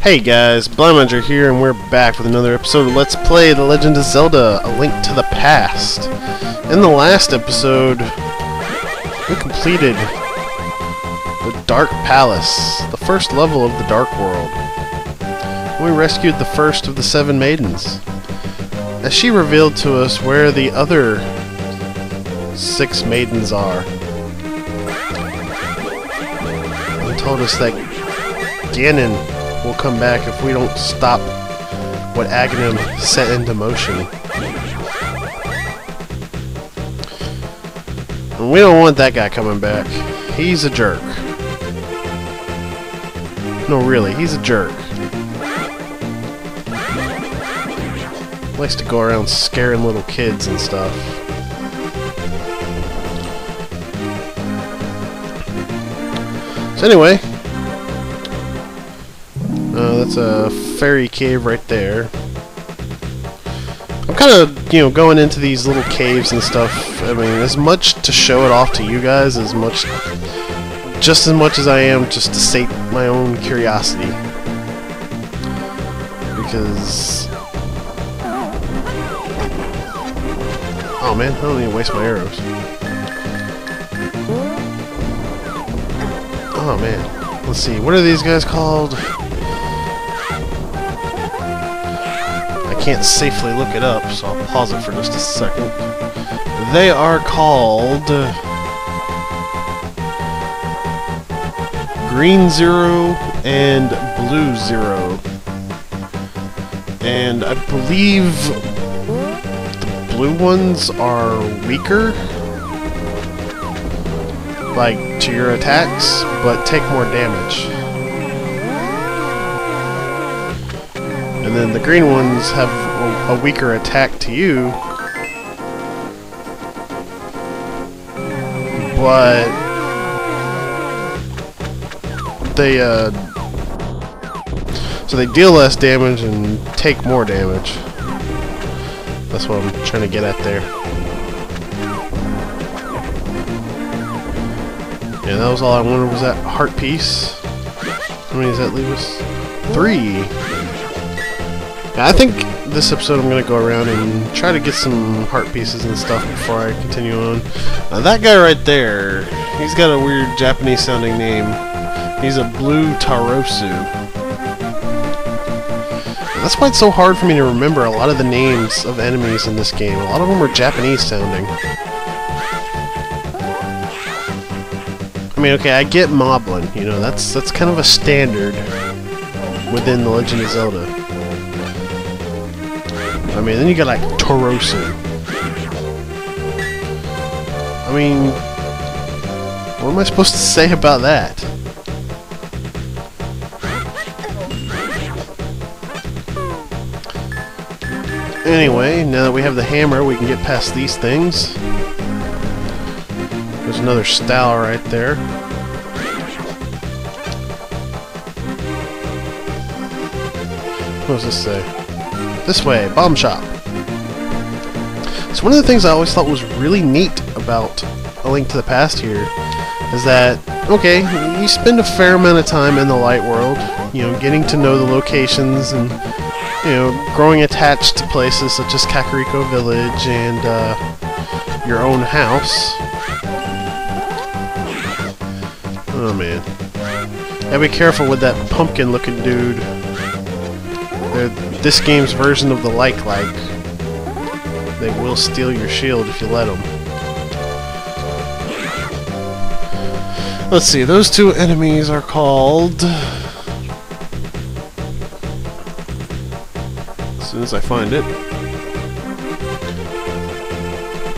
Hey guys, Blaumagier here, and we're back with another episode of Let's Play The Legend of Zelda: A Link to the Past. In the last episode, we completed the Dark Palace, the first level of the Dark World. We rescued the first of the 7 maidens, as she revealed to us where the other 6 maidens are. And told us that Ganon will come back if we don't stop what Aghanim set into motion. And we don't want that guy coming back. He's a jerk. No, really, he's a jerk. Likes to go around scaring little kids and stuff. So anyway, that's a fairy cave right there. I'm kind of, going into these little caves and stuff. I mean, as much to show it off to you guys, just as much as I am just to sate my own curiosity. Because, oh man, I don't need to waste my arrows. Oh man, let's see, what are these guys called? I can't safely look it up, so I'll pause it for just a second. They are called Green Zero and Blue Zero. And I believe the blue ones are weaker, like, to your attacks, but take more damage. And then the green ones have a weaker attack to you, but they so they deal less damage and take more damage. That's what I'm trying to get at there. Yeah, that was all I wanted, was that heart piece. How many does that leave us? 3. I think this episode I'm going to go around and try to get some heart pieces and stuff before I continue on. Now that guy right there, he's got a weird Japanese sounding name. He's a Blue Tarosu. And that's why it's so hard for me to remember a lot of the names of enemies in this game. A lot of them are Japanese sounding. I mean, okay, I get Moblin, that's kind of a standard within The Legend of Zelda. I mean, then you got like Torosu. I mean, what am I supposed to say about that? Anyway, now that we have the hammer, we can get past these things. There's another style right there. What does this say? This way, bomb shop. So one of the things I always thought was really neat about A Link to the Past here is that, okay, you spend a fair amount of time in the light world, getting to know the locations and, growing attached to places such as Kakariko Village and your own house. Oh man. Gotta be careful with that pumpkin looking dude. They're this game's version of the like. They will steal your shield if you let them. Let's see, those 2 enemies are called... As soon as I find it.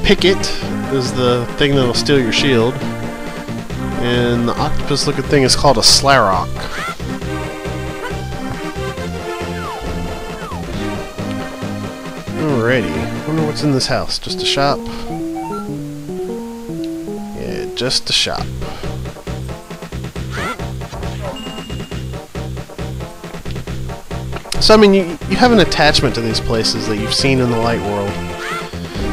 Picket is the thing that'll steal your shield. And the octopus looking thing is called a Slarok. Alrighty, wonder what's in this house. Just a shop? Yeah, just a shop. So, I mean, you have an attachment to these places that you've seen in the light world.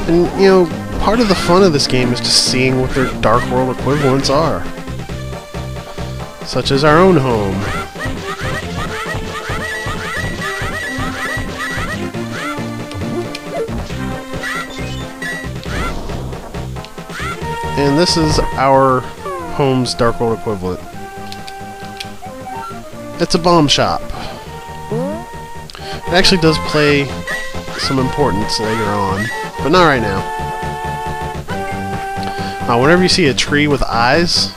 And, part of the fun of this game is just seeing what their Dark World equivalents are. Such as our own home. And this is our home's Dark World equivalent. It's a bomb shop. It actually does play some importance later on, but not right now. Whenever you see a tree with eyes,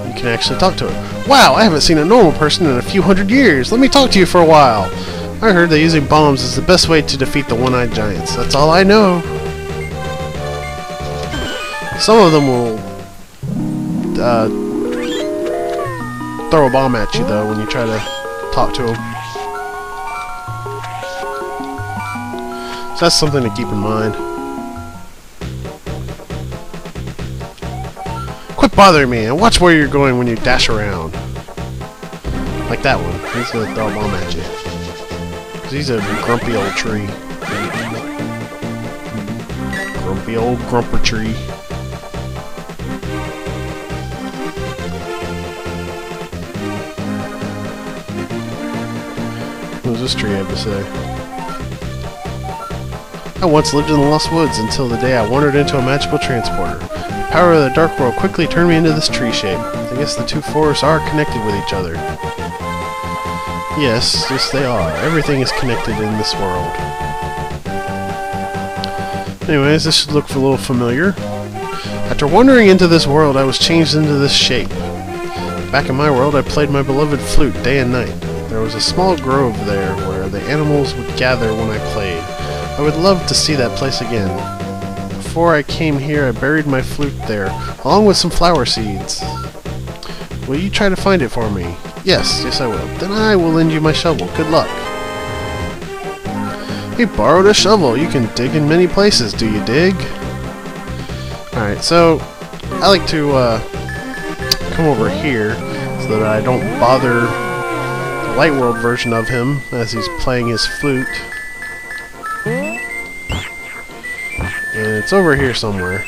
you can actually talk to it. Wow, I haven't seen a normal person in a few hundred years. Let me talk to you for a while. I heard that using bombs is the best way to defeat the one-eyed giants. That's all I know. Some of them will throw a bomb at you, though, when you try to talk to them. So that's something to keep in mind. Quit bothering me, and watch where you're going when you dash around. Like that one. He's gonna throw a bomb at you. 'Cause he's a grumpy old tree. Grumpy old grumper tree. What does this tree have to say? I once lived in the Lost Woods until the day I wandered into a magical transporter. The power of the Dark World quickly turned me into this tree shape. I guess the two forests are connected with each other. Yes, they are. Everything is connected in this world. Anyways, this should look a little familiar. After wandering into this world, I was changed into this shape. Back in my world, I played my beloved flute day and night. There was a small grove there where the animals would gather when I played. I would love to see that place again. Before I came here, I buried my flute there, along with some flower seeds. Will you try to find it for me? Yes, I will. Then I will lend you my shovel. Good luck. He borrowed a shovel. You can dig in many places, do you dig? Alright, so I like to come over here so that I don't bother the Light World version of him as he's playing his flute. And it's over here somewhere.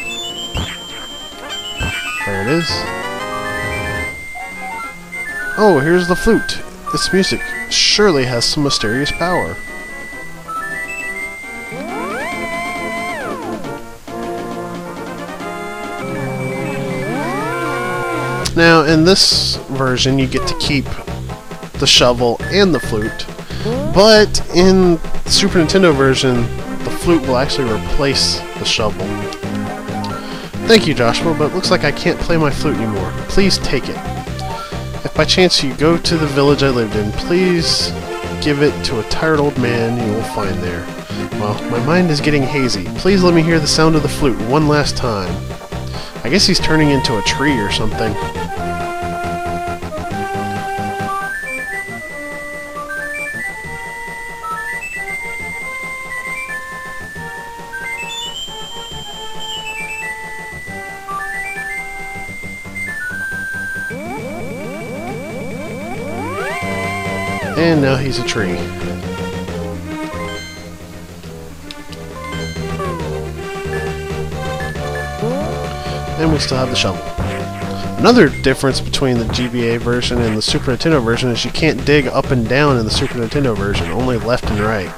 There it is. Oh, here's the flute. This music surely has some mysterious power. Now, in this version, you get to keep the shovel and the flute, but in the Super Nintendo version, the flute will actually replace the shovel. Thank you, Joshua, but it looks like I can't play my flute anymore. Please take it. If by chance you go to the village I lived in, please give it to a tired old man you will find there. Well, my mind is getting hazy. Please let me hear the sound of the flute one last time. I guess he's turning into a tree or something. And now he's a tree. And we still have the shovel. Another difference between the GBA version and the Super Nintendo version is you can't dig up and down in the Super Nintendo version, only left and right.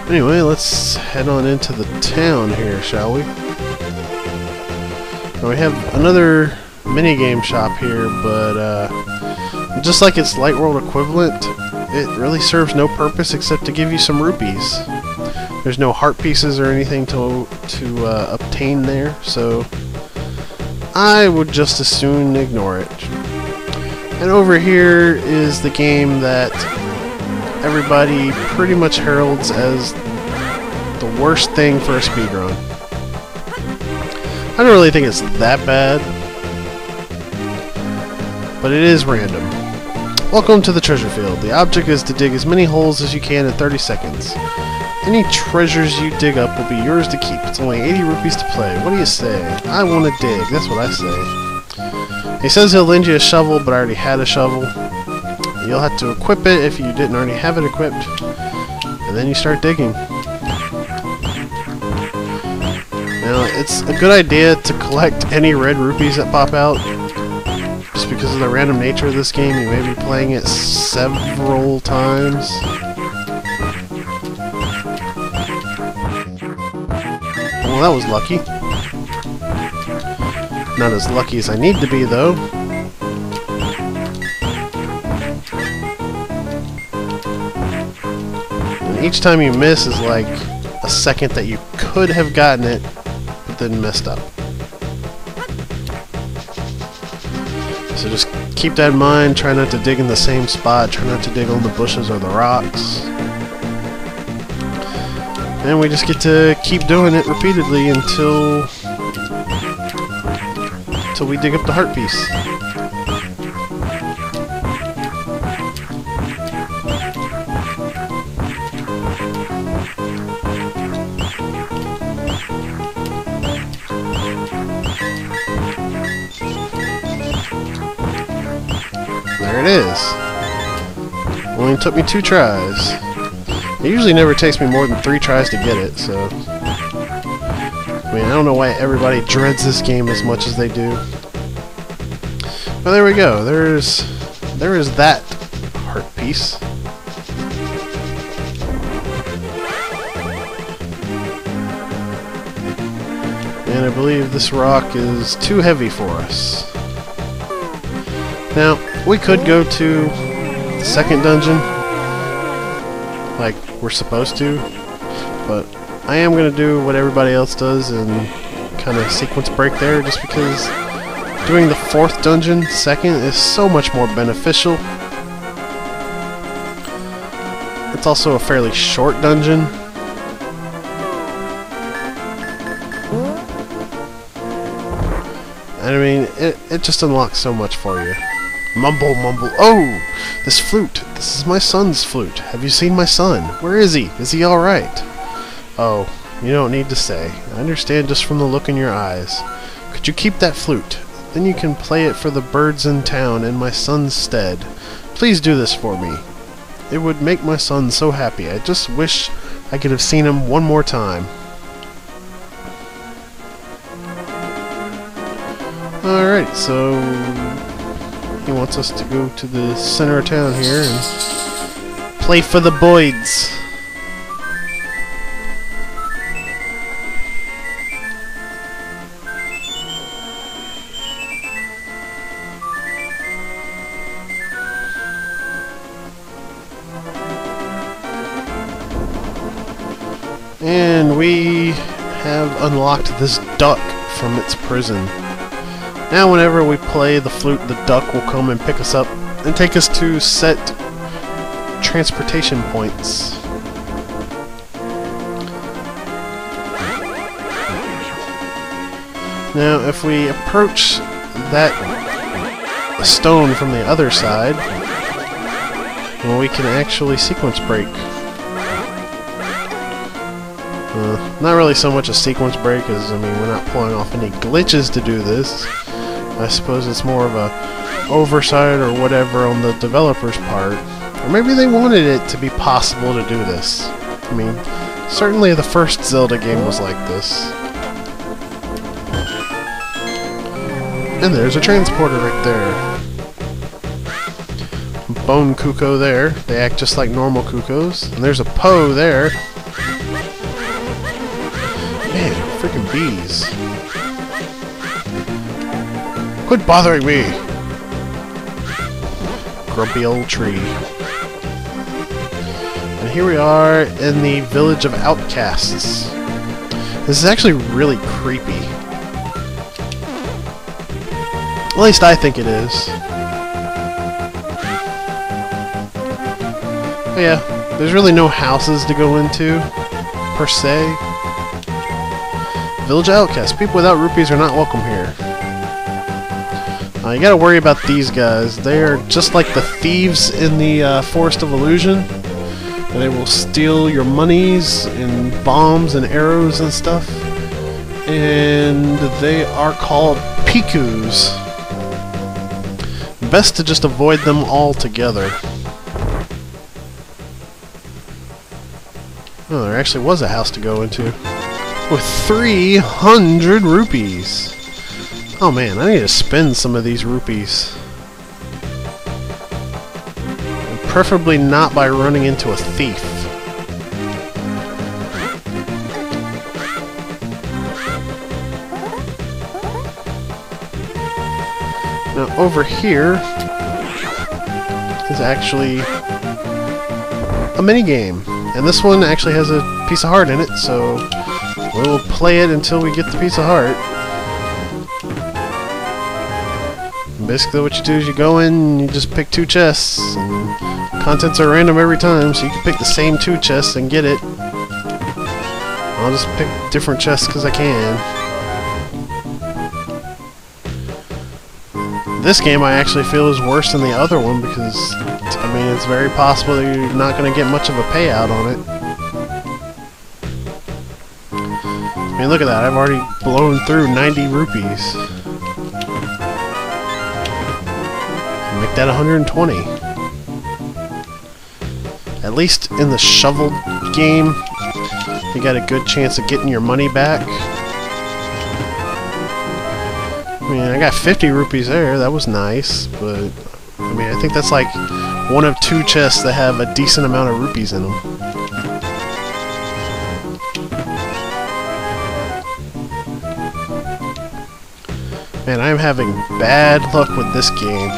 Anyway, let's head on into the town here, shall we? Now we have another minigame shop here, but just like its Light World equivalent, it really serves no purpose except to give you some rupees. There's no heart pieces or anything to obtain there, so I would just as soon ignore it. And over here is the game that everybody pretty much heralds as the worst thing for a speedrun. I don't really think it's that bad, but it is random. Welcome to the treasure field. The object is to dig as many holes as you can in 30 seconds. Any treasures you dig up will be yours to keep. It's only 80 rupees to play. What do you say? I want to dig. That's what I say. He says he'll lend you a shovel, but I already had a shovel. You'll have to equip it if you didn't already have it equipped. And then you start digging. Now, it's a good idea to collect any red rupees that pop out. Just because of the random nature of this game, you may be playing it several times. Well, that was lucky. Not as lucky as I need to be, though. And each time you miss is like a second that you could have gotten it, but then messed up. So just keep that in mind, try not to dig in the same spot, try not to dig on the bushes or the rocks. And we just get to keep doing it repeatedly until we dig up the heart piece. There it is. Only took me 2 tries. It usually never takes me more than 3 tries to get it, so... I mean, I don't know why everybody dreads this game as much as they do. But there we go. There is that heart piece. And I believe this rock is too heavy for us. Now, we could go to the second dungeon, like we're supposed to, but I am going to do what everybody else does and kind of sequence break there, just because doing the 4th dungeon second is so much more beneficial. It's also a fairly short dungeon. And I mean, it just unlocks so much for you. Mumble, mumble. Oh! This flute. This is my son's flute. Have you seen my son? Where is he? Is he alright? Oh, you don't need to say. I understand just from the look in your eyes. Could you keep that flute? Then you can play it for the birds in town in my son's stead. Please do this for me. It would make my son so happy. I just wish I could have seen him one more time. Alright, so... he wants us to go to the center of town here and play for the Boyds. And we have unlocked this duck from its prison. Now whenever we play the flute, the duck will come and pick us up and take us to set transportation points. Now if we approach that stone from the other side, well, we can actually sequence break. Not really so much a sequence break as, I mean, we're not pulling off any glitches to do this. I suppose it's more of a oversight or whatever on the developer's part. Or maybe they wanted it to be possible to do this. I mean, certainly the first Zelda game was like this. And there's a transporter right there. Bone Cuckoo there. They act just like normal Cuckoos. And there's a Poe there. Man, freaking bees. Quit bothering me! Grumpy old tree. And here we are in the village of Outcasts. This is actually really creepy. At least I think it is. But yeah, there's really no houses to go into, per se. Village of Outcasts. People without rupees are not welcome here. You gotta worry about these guys. They are just like the thieves in the Forest of Illusion. And they will steal your monies and bombs and arrows and stuff. And they are called Pikus. Best to just avoid them altogether. Oh, there actually was a house to go into. With 300 rupees. Oh man, I need to spend some of these rupees. Preferably not by running into a thief. Now over here is actually a mini game, and this one actually has a piece of heart in it, so we'll play it until we get the piece of heart. And basically what you do is you go in and you just pick 2 chests, and contents are random every time, so you can pick the same 2 chests and get it. I'll just pick different chests because I can. This game I actually feel is worse than the other one because, I mean, it's very possible that you're not going to get much of a payout on it. I mean, look at that. I've already blown through 90 rupees. Make that 120. At least in the shovel game, you got a good chance of getting your money back. I mean, I got 50 rupees there, that was nice, but I mean, I think that's like one of 2 chests that have a decent amount of rupees in them. Man, I'm having bad luck with this game.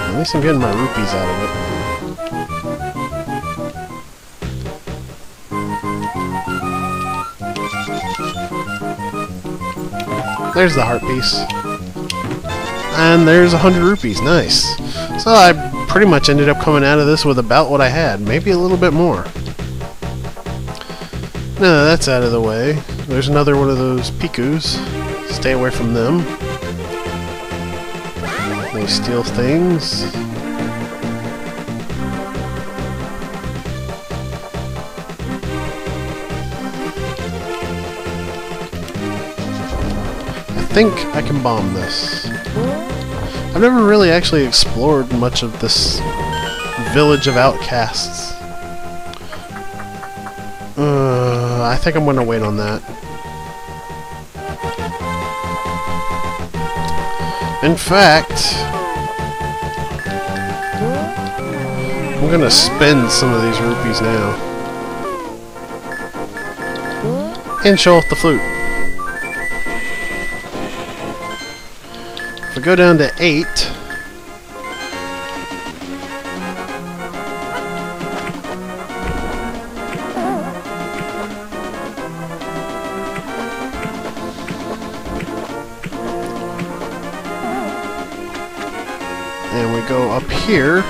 At least I'm getting my rupees out of it. There's the heart piece. And there's 100 rupees. Nice. So I pretty much ended up coming out of this with about what I had. Maybe a little bit more. No, that's out of the way. There's another one of those Pikus. Stay away from them. They steal things. I think I can bomb this. I've never really actually explored much of this village of outcasts. I think I'm gonna wait on that. In fact, I'm gonna spend some of these rupees now. And show off the flute. If we go down to 8, and we go up here,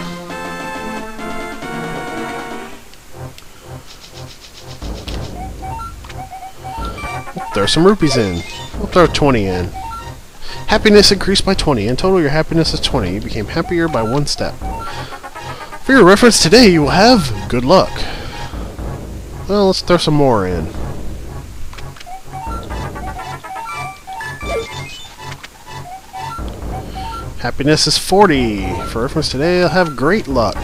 we'll throw some rupees in. We'll throw 20 in. Happiness increased by 20. In total, your happiness is 20. You became happier by 1 step. For your reference today, you will have good luck. Well, let's throw some more in. Happiness is 40. For reference today, I'll have great luck.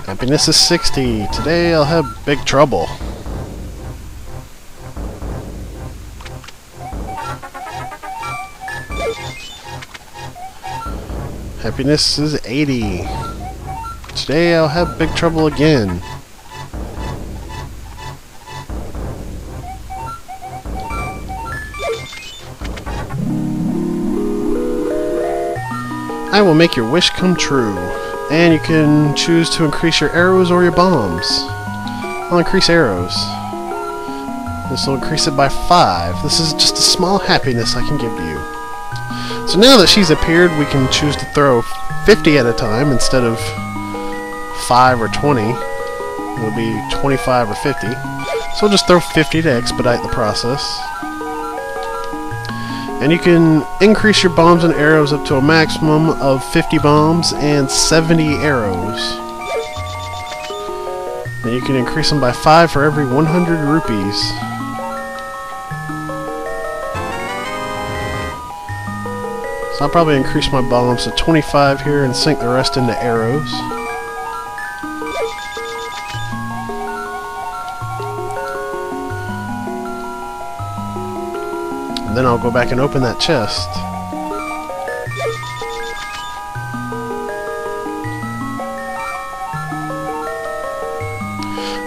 Happiness is 60. Today I'll have big trouble. Happiness is 80. Today I'll have big trouble again. I will make your wish come true. And you can choose to increase your arrows or your bombs. I'll increase arrows. This will increase it by 5. This is just a small happiness I can give to you. So now that she's appeared, we can choose to throw 50 at a time instead of 5 or 20. It'll be 25 or 50. So we'll just throw 50 to expedite the process. And you can increase your bombs and arrows up to a maximum of 50 bombs and 70 arrows. And you can increase them by 5 for every 100 rupees. So I'll probably increase my bombs to 25 here and sink the rest into arrows. then I'll go back and open that chest.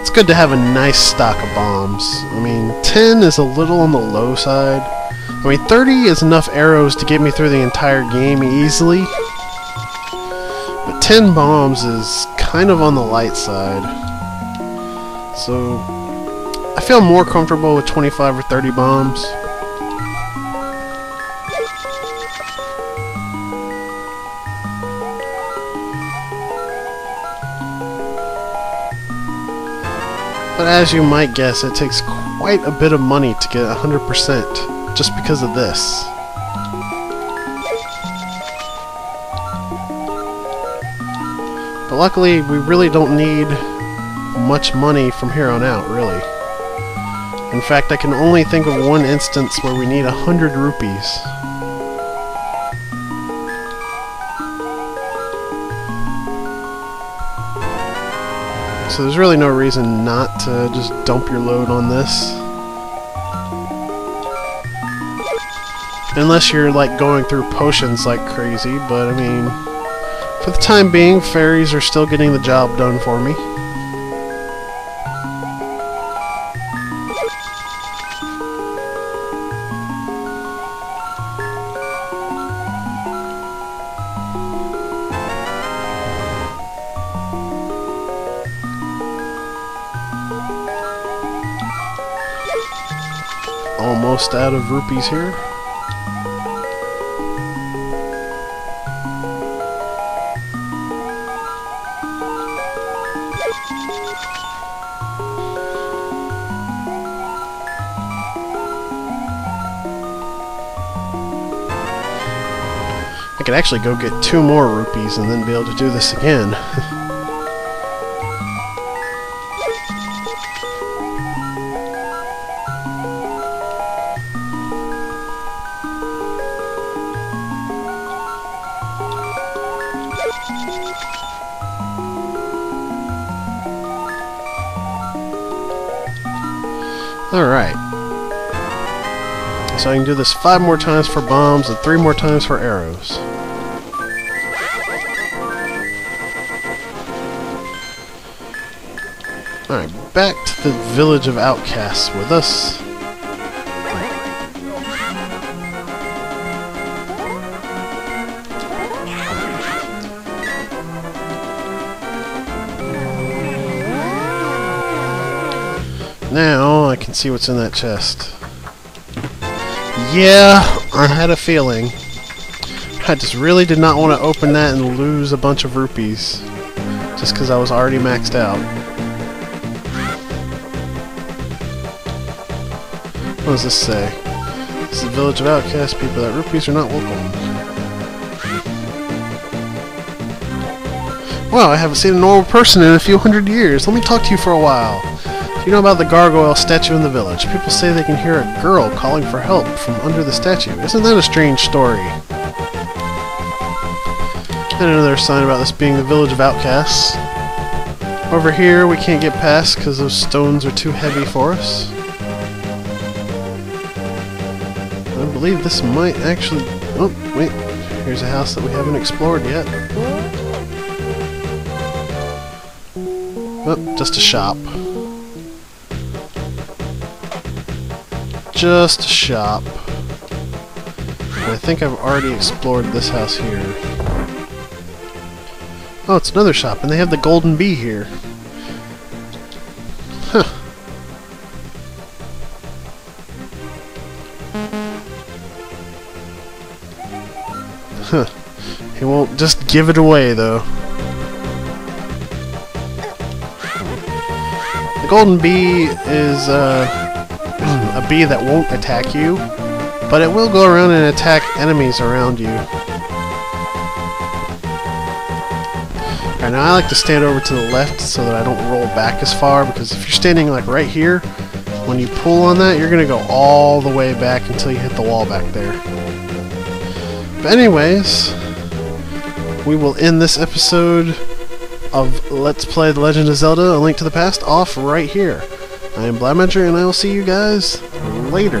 It's good to have a nice stock of bombs. I mean, 10 is a little on the low side. I mean, 30 is enough arrows to get me through the entire game easily. But 10 bombs is kind of on the light side. So, I feel more comfortable with 25 or 30 bombs. But as you might guess, it takes quite a bit of money to get 100% just because of this. But luckily, we really don't need much money from here on out, really. In fact, I can only think of one instance where we need 100 rupees. So there's really no reason not to just dump your load on this. Unless you're like going through potions like crazy, but I mean, for the time being, fairies are still getting the job done for me. Almost out of rupees here. I could actually go get 2 more rupees and then be able to do this again. Alright. So I can do this 5 more times for bombs and 3 more times for arrows. Alright, back to the village of Outcasts with us. Now I can see what's in that chest. Yeah, I had a feeling. I just really did not want to open that and lose a bunch of rupees just because I was already maxed out. What does this say? This is the village of Outcasts. People that rupees are not welcome. Wow, I haven't seen a normal person in a few hundred years. Let me talk to you for a while. You know about the gargoyle statue in the village. People say they can hear a girl calling for help from under the statue. Isn't that a strange story? And another sign about this being the village of Outcasts. Over here we can't get past because those stones are too heavy for us. I believe this might actually... Oh, wait. Here's a house that we haven't explored yet. Oh, just a shop. Just a shop. And I think I've already explored this house here. Oh, it's another shop, and they have the golden bee here. Huh. Huh. He won't just give it away, though. The golden bee is, a bee that won't attack you, but it will go around and attack enemies around you. Alright, now I like to stand over to the left so that I don't roll back as far, because if you're standing like right here, when you pull on that, you're going to go all the way back until you hit the wall back there. But anyways, we will end this episode of Let's Play The Legend of Zelda: A Link to the Past off right here. I am Blaumagier, and I will see you guys later.